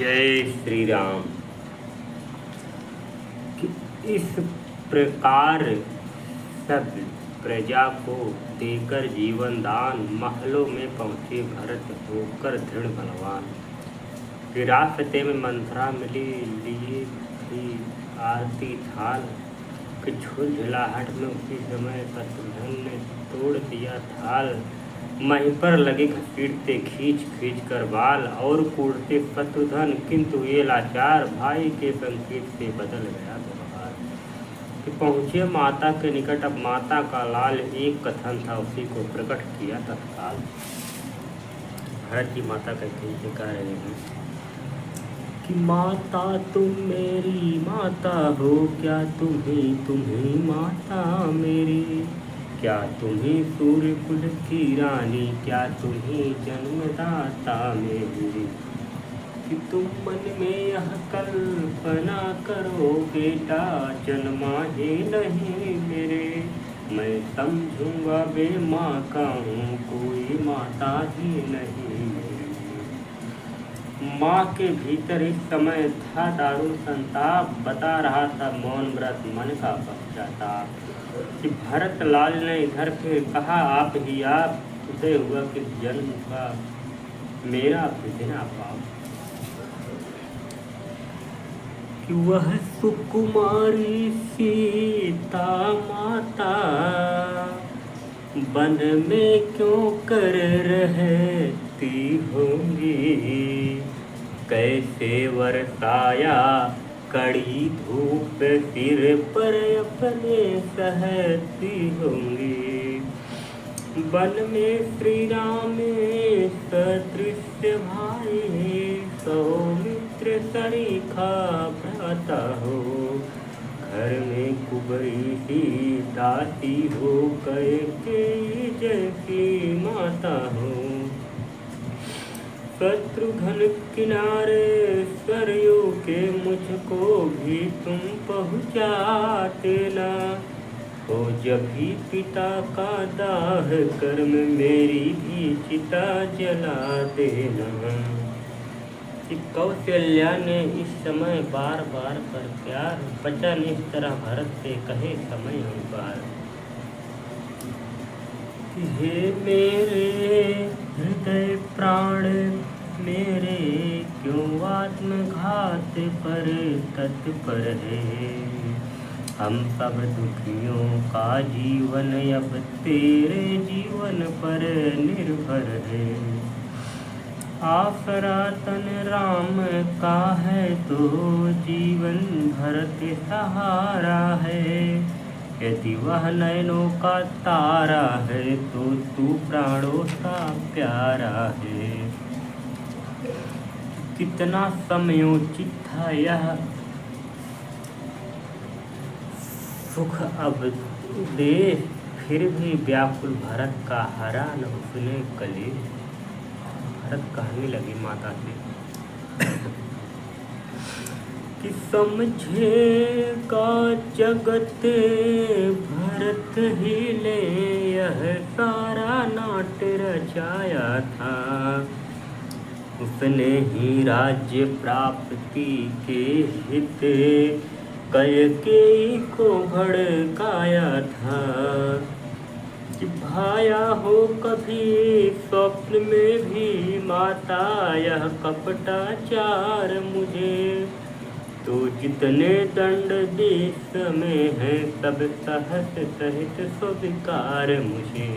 जय श्री राम। कि इस प्रकार सब प्रजा को देकर जीवन दान महलों में पहुँचे भरत होकर दृढ़ बलवान। कि रास्ते में मंथरा मिली लिए थी आरती थाल। कि झुलझुलाहट में उसी समय शत्रुघ्न ने तोड़ दिया थाल। मही पर लगे घसीटते खींच खींच कर बाल और कूटते शत्रुघ्न, किंतु ये लाचार भाई के संकेत से बदल गया व्यवहार। कि पहुँचे माता के निकट, अब माता का लाल एक कथन था उसी को प्रकट किया तत्काल। भरत जी माता कहते हैं कह रहे हैं कि माता तुम मेरी माता हो, क्या तुम्ही माता मेरी, क्या तुम्ही सूर्य कुल की रानी, क्या तुम्ही जन्मदाता मेरी। कि तुम मन में यह कल्पना करो बेटा जन्मा ही नहीं मेरे, मैं समझूंगा बे माँ का हूँ कोई माता ही नहीं मेरी। माँ के भीतर इस समय था दारुण संताप, बता रहा था मौन व्रत मन का पश्चाताप। कि भरत लाल ने इधर फिर कहा आप ही आप, उदय हुआ किस जन्म का मेरा विधिना पाप। कि वह सुकुमारी सीता माता, वन में क्यों कर रहती होंगी, कैसे वर्षाया कड़ी धूप सिर पर अपने सहती होंगी। वन में श्री राम सदृश भाई, सौमित्र सरीखा भ्राता हो, घर में कुबरी सी दासी हो, कैकेयी जैसी माता हो। शत्रुघ्न किनारे सरयू के मुझको भी तुम पहुँचाते ना हो, जब भी पिता का दाह कर्म मेरी भी चिता जला देना। कि कौशल्या ने इस समय बार बार पर प्यार, बचन इस तरह भरत से कहे समय अनुसार। हे मेरे हृदय प्राण मेरे, क्यों आत्मघात पर तत्पर है, हम सब दुखियों का जीवन अब तेरे जीवन पर निर्भर है। आसरा तन राम का है तो जीवन भरत सहारा है, यदि वह नयनों का तारा है तो तू प्राणों का प्यारा है। कितना समयोचित था यह सुख अब दे, फिर भी व्याकुल भरत का हरा न उसने कले। भरत कहने लगी माता से कि समझेगा जगत भरत ही ले, यह सारा नाट रचाया था, उसने ही राज्य प्राप्ति के हित कैकेयी को भड़काया था। कि भाया हो कभी स्वप्न में भी माता यह कपटाचार मुझे, तो जितने दंड देश में है सब सहस सहित स्वीकार मुझे।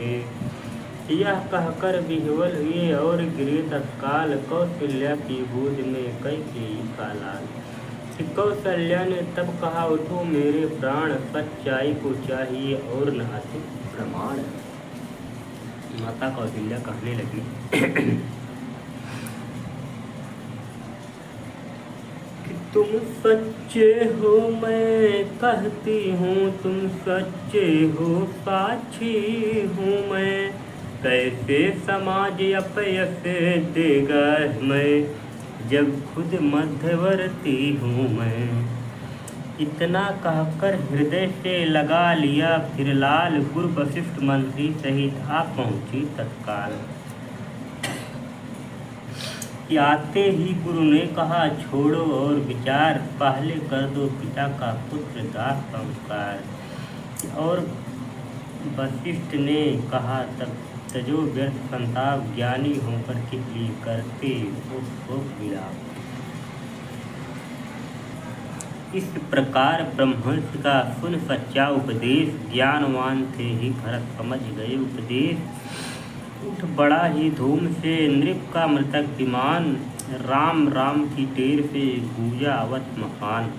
यह कहकर विह्वल हुए और गिरे तत्काल, कौशल्या की गोद में कैकेयी का लाल। कि कौशल्या ने तब कहा उठो मेरे प्राण, सच्चाई को चाहिए और न अधिक प्रमाण। माता कौशल्या कहने लगी कि तुम सच्चे हो मैं कहती हूँ, तुम सच्चे हो साक्षी हूँ मैं, कैसे समाज अपयश देगा मैं, जब खुद मध्यवर्ती हूँ मैं। इतना कहकर हृदय से लगा लिया फिर लाल, गुरु वशिष्ठ मंत्री सहित आ पहुँची तत्काल। कि आते ही गुरु ने कहा छोड़ो और विचार, पहले कर दो पिता का पुत्र दास संस्कार। और वशिष्ठ ने कहा तब तजो व्यर्थ संताप, ज्ञानी होकर किस लिए करते वो शोक विलाप। इस प्रकार ब्रह्मर्षि का सुन सच्चा उपदेश, ज्ञानवान थे ही भरत समझ गए उपदेश। उठ बड़ा ही धूम से नृप का मृतक विमान, राम राम की टेर से गूंजा अवध मकान।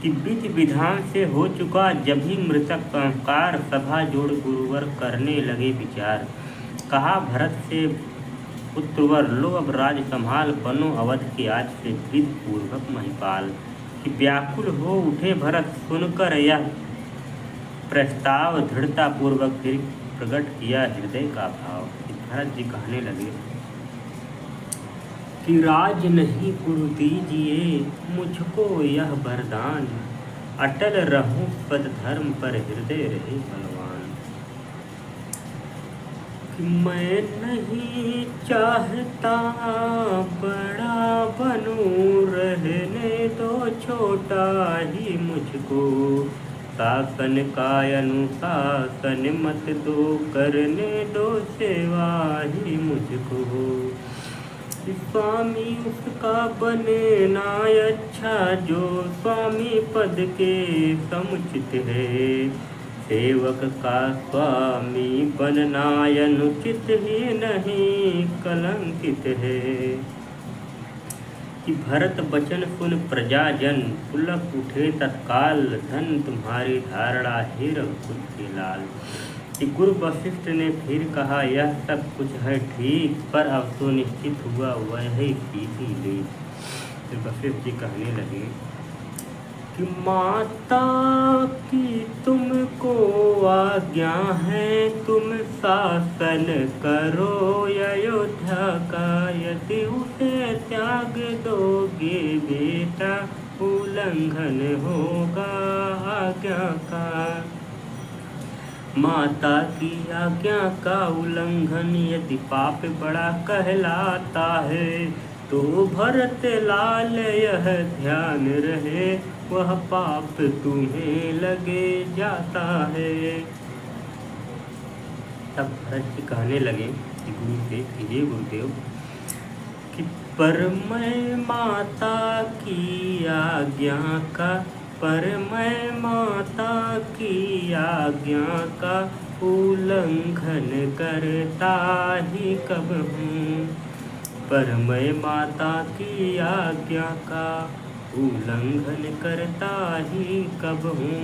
तिब्बित विधान से हो चुका जब ही मृतक संस्कार, सभा जोड़ गुरुवर करने लगे विचार। कहा भरत से पुत्रवर, लो अब राज संभाल, बनो अवध के आज से विधि पूर्वक महिपाल। कि व्याकुल हो उठे भरत सुनकर यह प्रस्ताव, दृढ़ता पूर्वक फिर प्रकट किया हृदय का भाव। भरत जी कहने लगे कि राज नहीं गुरु दीजिए मुझको यह वरदान, अटल रहूं पद धर्म पर हृदय रहे बलवान। कि मैं नहीं चाहता बड़ा बनूं, रहने दो छोटा ही मुझको, शासन का अनुशासन मत दो, करने दो सेवा ही मुझको। स्वामी उसका बने ना अच्छा, जो स्वामी पद के समुचित है, सेवक का स्वामी बनना अनुचित ही नहीं कलंकित है। कि भरत बचन सुन प्रजाजन, पुलक उठे तत्काल, धन तुम्हारी धारणा हे रघुकुल के लाल। कि गुरु वशिष्ठ ने फिर कहा यह सब कुछ है ठीक, पर अब तो निश्चित हुआ वह ही सीधी लेख। फिर वशिष्ठ जी कहने लगे कि माता की तुमको आज्ञा है, तुम शासन करो अयोध्या का, यदि उसे त्याग दोगे बेटा, उल्लंघन होगा आज्ञा का। माता की आज्ञा का उल्लंघन यदि पाप बड़ा कहलाता है, तो भरत लाल यह ध्यान रहे, वह पाप तुम्हें लगे जाता है। तब भरत जी कहने लगे कि गुरुदेव, हे गुरुदेव, कि पर मैं माता की आज्ञा का, पर मैं माता की आज्ञा का उल्लंघन करता ही कब हूँ, पर मैं माता की आज्ञा का उल्लंघन करता ही कब हूँ।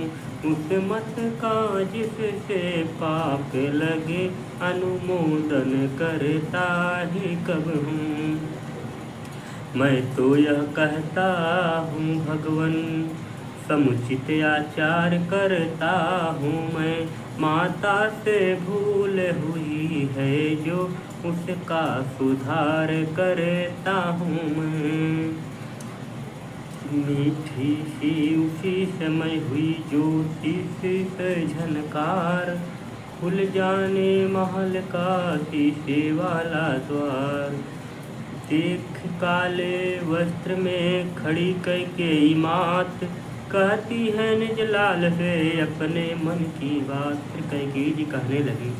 उस मत का जिससे पाप लगे, अनुमोदन करता ही कब हूँ। मैं तो यह कहता हूँ भगवन, समुचित आचार करता हूँ मैं, माता से भूल हुई है जो, उसका सुधार करता हूँ मैं। मीठी सी उसी समय हुई ज्योति से झनकार, खुल जाने महल का शीशे वाला द्वार। देख काले वस्त्र में खड़ी कैकेयी मात, कहती है निज लाल से अपने मन की बात। फिर कैकेयी जी कहने लगी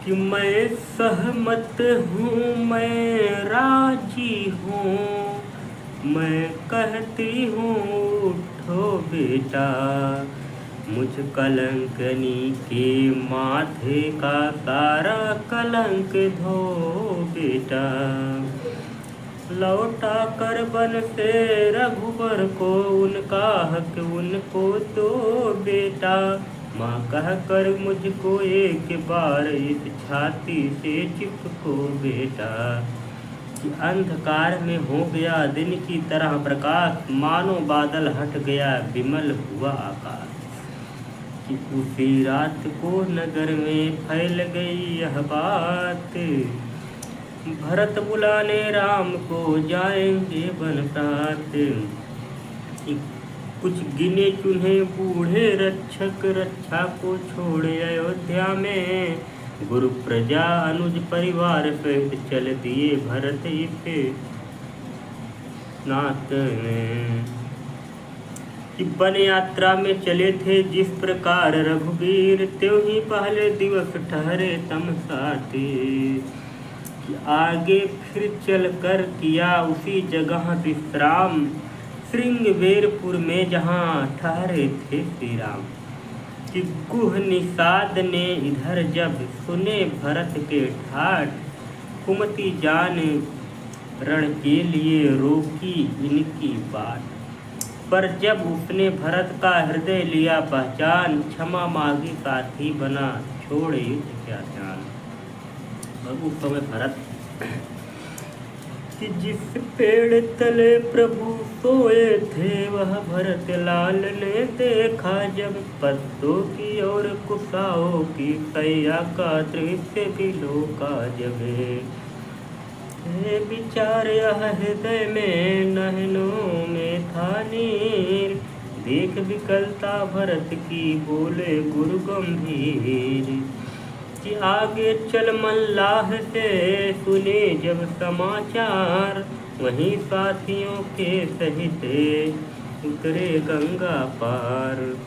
कि मैं सहमत हूँ, मैं राजी हूँ, मैं कहती हूँ उठो बेटा, मुझ कलंकनी के माथे का सारा कलंक धो बेटा। लौटा कर बन से रघुबर को, उनका हक उनको दो बेटा। माँ कह कर मुझको एक बार इस छाती से चिपको बेटा। कि अंधकार में हो गया दिन की तरह प्रकाश, मानो बादल हट गया विमल हुआ आकाश। कि उसी रात को नगर में फैल गई यह बात, भरत बुलाने राम को जाएंगे वन प्रात। कुछ गिने चुने बूढ़े रक्षक रक्षा को छोड़े अयोध्या में, गुरु प्रजा अनुज परिवार सहित चल दिए भरत इसे नाथ में। कि वन यात्रा में चले थे जिस प्रकार रघुवीर, त्यों ही पहले दिवस ठहरे तम साथी। कि आगे फिर चल कर किया उसी जगह विश्राम, श्रृंगवेरपुर में जहाँ ठहरे थे श्री राम। कि गुह निषाद ने इधर जब सुने भरत के ठाठ, कुमति जान रण के लिए रोकी इनकी बात। पर जब उसने भरत का हृदय लिया पहचान, क्षमा मांगी साथी बना छोड़े युद्ध क्या ध्यान। उस समय भरत कि जिस पेड़ तले प्रभु सोए थे, वह भरत लाल ने देखा जब पत्तों की और कुशाओं की सैया का दृश्य बिलोका जबे। विचार यह हृदय में नहनों में था नीर, देख विकलता भरत की बोले गुरु गंभीर। कि आगे चल मल्लाह से सुने जब समाचार, वहीं साथियों के सहित उतरे गंगा पार।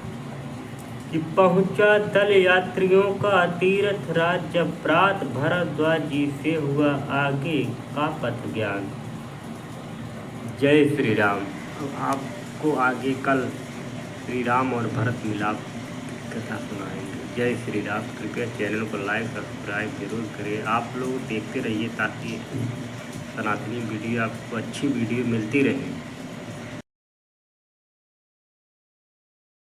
कि पहुँचा दल यात्रियों का तीर्थ राज, जब प्रात भरद्वाज जी से हुआ आगे का पथ ज्ञान। जय श्री राम। अब आपको आगे कल श्री राम और भरत मिलाप कथा सुनाएंगे। जय श्री राम। कृपया चैनल को लाइक सब्सक्राइब जरूर करें। आप लोग देखते रहिए ताकि सनातनी वीडियो आपको अच्छी वीडियो मिलती रहे।